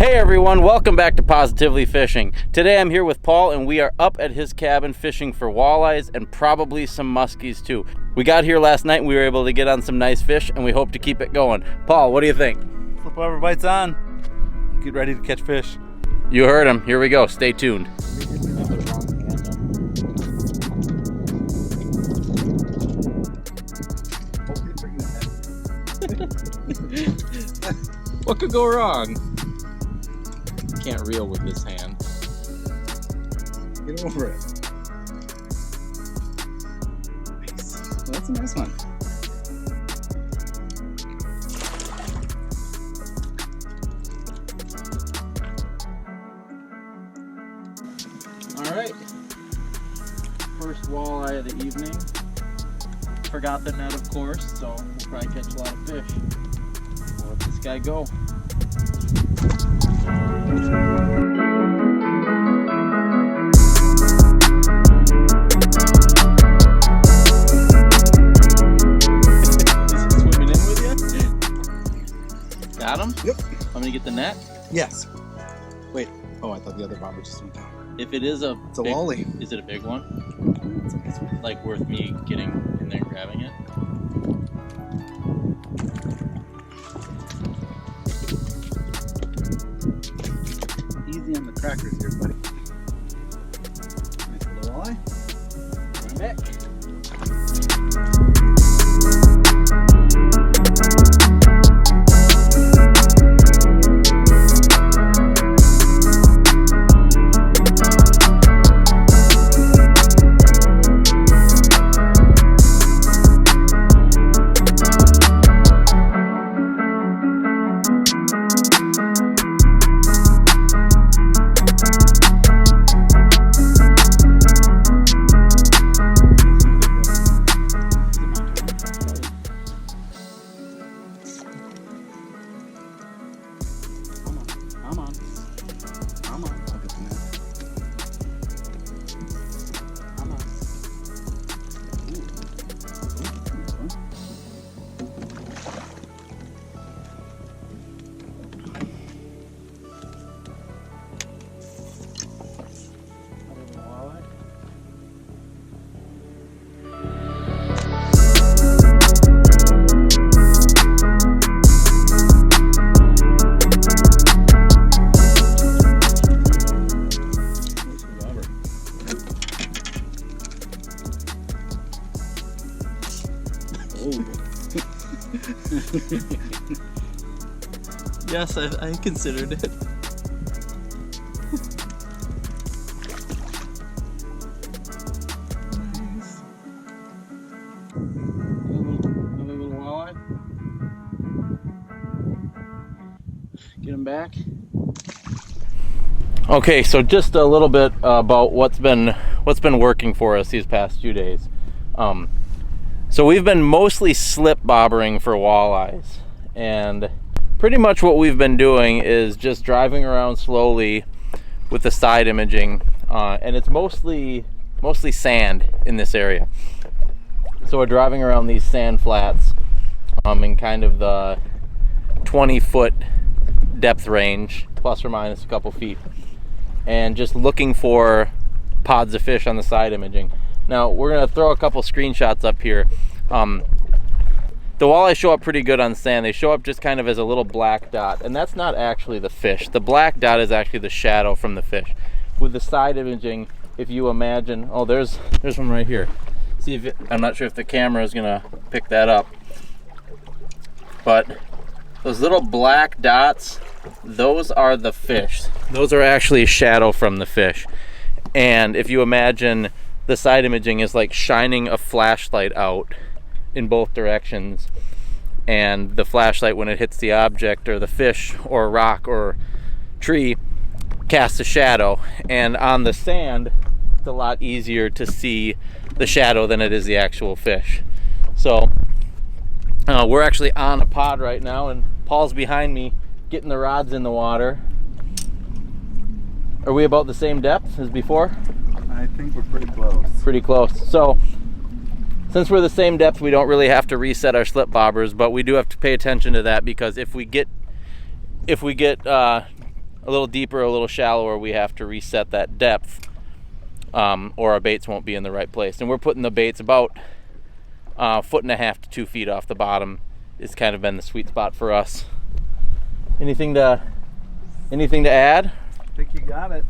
Hey everyone, welcome back to Positively Fishing. Today I'm here with Paul and we are up at his cabin fishing for walleyes and probably some muskies too. We got here last night and we were able to get on some nice fish and we hope to keep it going. Paul, what do you think? Flip over, bites on. Get ready to catch fish. You heard him. Here we go. Stay tuned. What could go wrong? Can't reel with this hand. Get over it. Nice. Well, that's a nice one. All right. First walleye of the evening. Forgot the net, of course, so we'll probably catch a lot of fish. We'll let this guy go. Got him? Yep. I'm gonna get the net. Yes. Wait. Oh, I thought the other bobber just went down. If it is a It's a walleye. Is it a big one? It's a nice one. Like worth me getting in there and grabbing it? Easy on the crackers here, buddy. Nice little walleye. Bring it back. Yes, I considered it. Nice. Another little walleye. Get him back. Okay, so just a little bit about what's been working for us these past few days. So we've been mostly slip bobbering for walleyes, and pretty much what we've been doing is just driving around slowly with the side imaging, and it's mostly sand in this area. So we're driving around these sand flats in kind of the 20-foot depth range, plus or minus a couple feet, and just looking for pods of fish on the side imaging. Now we're gonna throw a couple screenshots up here. The walleyes show up pretty good on sand. They show up just kind of as a little black dot, and that's not actually the fish. The black dot is actually the shadow from the fish. With the side imaging, if you imagine, oh, there's one right here. See if I'm not sure if the camera is gonna pick that up, but those little black dots, those are the fish. Those are actually a shadow from the fish. And if you imagine the side imaging is like shining a flashlight out in both directions, and the flashlight, when it hits the object or the fish or a rock or tree, casts a shadow. And on the sand, it's a lot easier to see the shadow than it is the actual fish. So we're actually on a pod right now, and Paul's behind me getting the rods in the water. Are we about the same depth as before? I think we're pretty close. Pretty close. So since we're the same depth, we don't really have to reset our slip bobbers, but we do have to pay attention to that, because if we get a little deeper, a little shallower, we have to reset that depth, or our baits won't be in the right place. And we're putting the baits about 1.5 to 2 feet off the bottom. It's kind of been the sweet spot for us. Anything to add? I think you got it.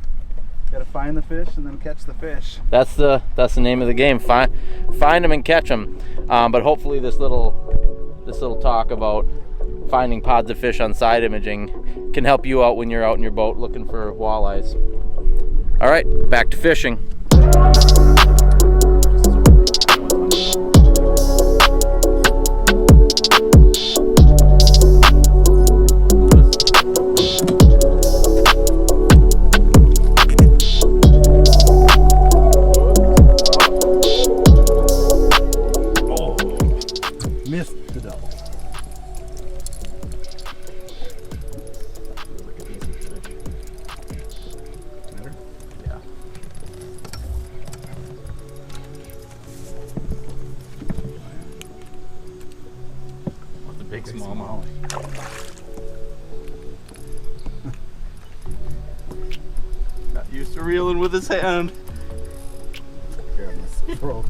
Gotta find the fish and then catch the fish. That's the name of the game. Find them and catch them. But hopefully this little talk about finding pods of fish on side imaging can help you out when you're out in your boat looking for walleyes. All right, back to fishing. Big smallmouth. Not used to reeling with his hand. Here on this rope.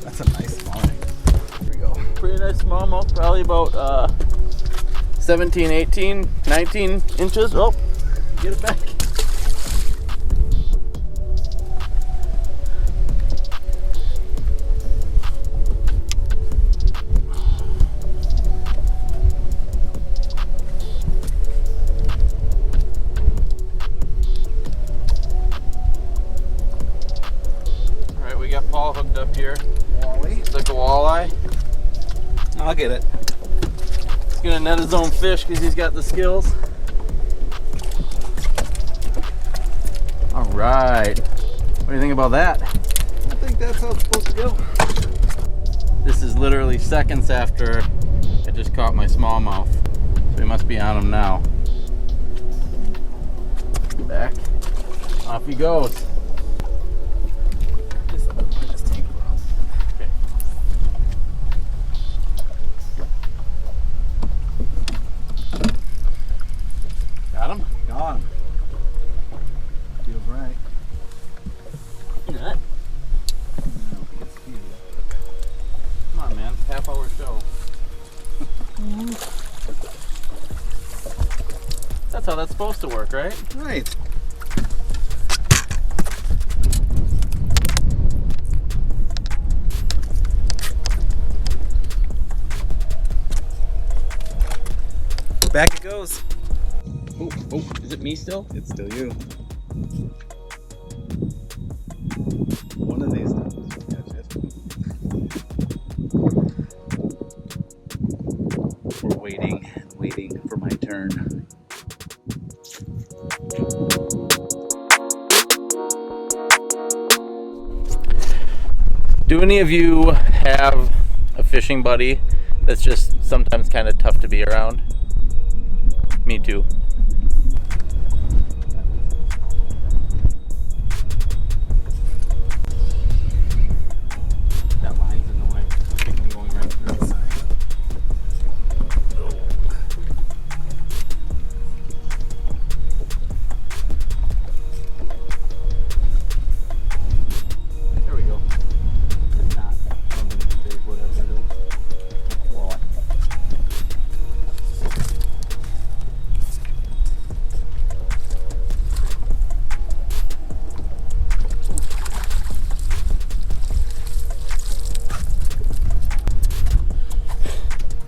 That's a nice smallmouth. Here we go. Pretty nice smallmouth, probably about 17, 18, 19 inches. Oh, get it back. Alright, we got Paul hooked up here. Walleye. It's like a walleye. I'll get it. He's gonna net his own fish because he's got the skills. Alright. What do you think about that? I think that's how it's supposed to go. This is literally seconds after I just caught my smallmouth. So he must be on him now. Back. Off he goes. Okay. Got him? Got him. Feels right. Nut. Come on, man. Half-hour show. That's how that's supposed to work, right? Right. Back it goes. Oh, is it me still? It's still you. One of these times you'll catch it. We're waiting for my turn. Do any of you have a fishing buddy that's just sometimes kind of tough to be around? Me too. That line's in the way. I think I'm going right through the side. There we go. It's not. I don't think it's big, whatever it is. Walleye.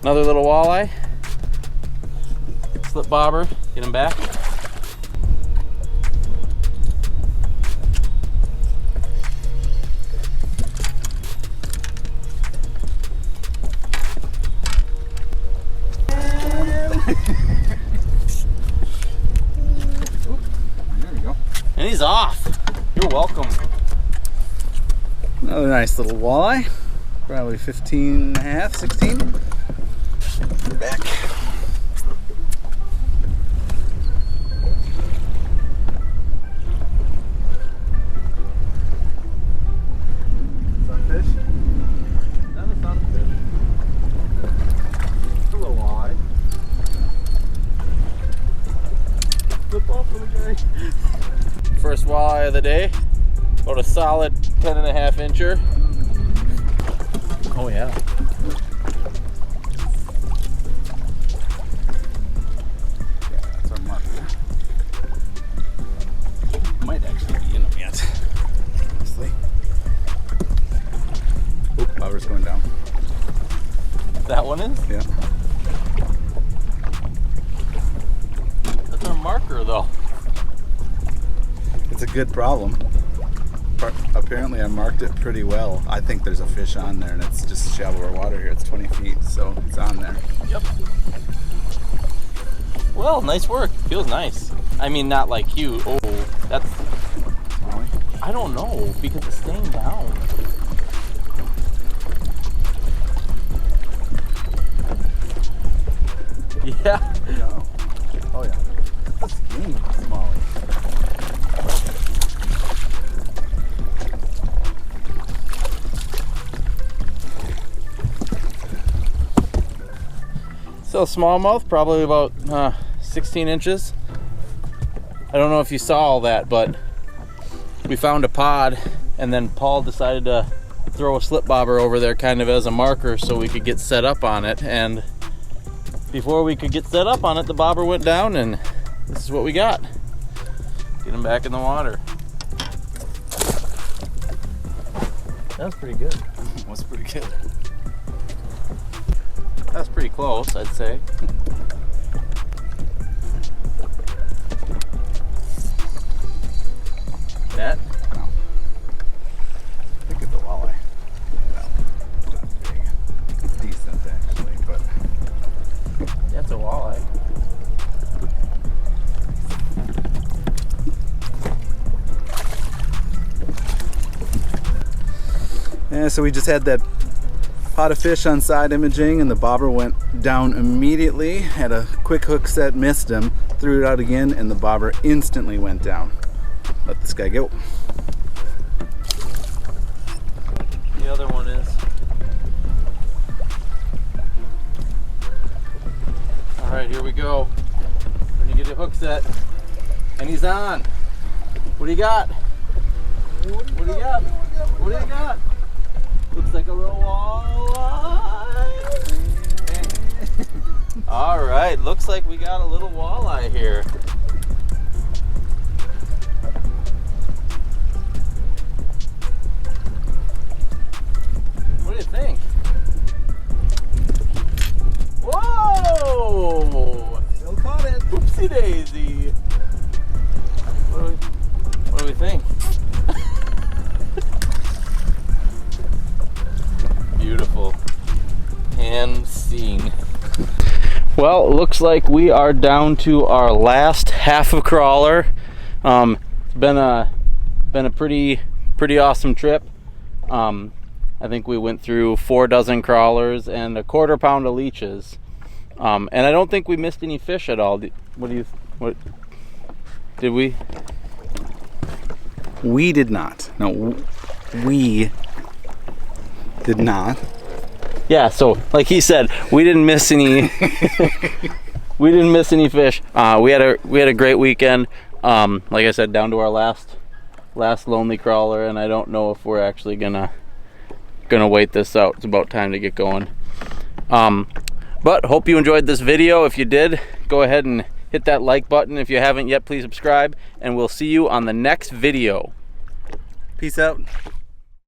Another little walleye. Slip bobber. Get him back. There we go. And he's off. You're welcome. Another nice little walleye. Probably 15 and a half, 16. We're back. off, little guy. First walleye of the day. About a solid 10.5 incher. Oh yeah. That's our marker. Might actually be in them yet. Honestly. Oop, bobber's going down. That one is? Yeah. That's our marker though. It's a good problem. Apparently I marked it pretty well. I think there's a fish on there and it's just shallower water here. It's 20 feet, so it's on there. Yep. Well, nice work. Feels nice. I mean, not like huge. Oh, that's... Molly? I don't know, because it's staying down. Yeah. No. Oh yeah. That's a skinny Molly. Still smallmouth, probably about 16 inches. I don't know if you saw all that, but we found a pod and then Paul decided to throw a slip bobber over there kind of as a marker so we could get set up on it. And before we could get set up on it, the bobber went down and this is what we got. Get him back in the water. That's pretty good. That's pretty good. That's pretty close, I'd say. Net? No. I think it's a walleye. No, not big. It's decent actually, but That's a walleye. yeah. So we just had that pot of fish on side imaging and the bobber went down immediately. Had a quick hook set, missed him, threw it out again, and the bobber instantly went down. Let this guy go. The other one is. All right, here we go. When you get your hook set, and he's on. What do you got? What do you got? What do you got? Looks like a little walleye. All right, looks like we got a little walleye here. What do you think? Whoa! Still caught it. Oopsie daisy. What do we think? Beautiful. Hand seen. Well, it looks like we are down to our last half of crawler. It's been a pretty awesome trip. I think we went through 4 dozen crawlers and a 1/4 pound of leeches. And I don't think we missed any fish at all. What did we? We did not. No, we did not. Yeah, so like he said, we didn't miss any. We didn't miss any fish. We had a great weekend. Like I said, down to our last lonely crawler, and I don't know if we're actually gonna wait this out. It's about time to get going. But hope you enjoyed this video. If you did, go ahead and hit that like button. If you haven't yet, please subscribe, and we'll see you on the next video. Peace out.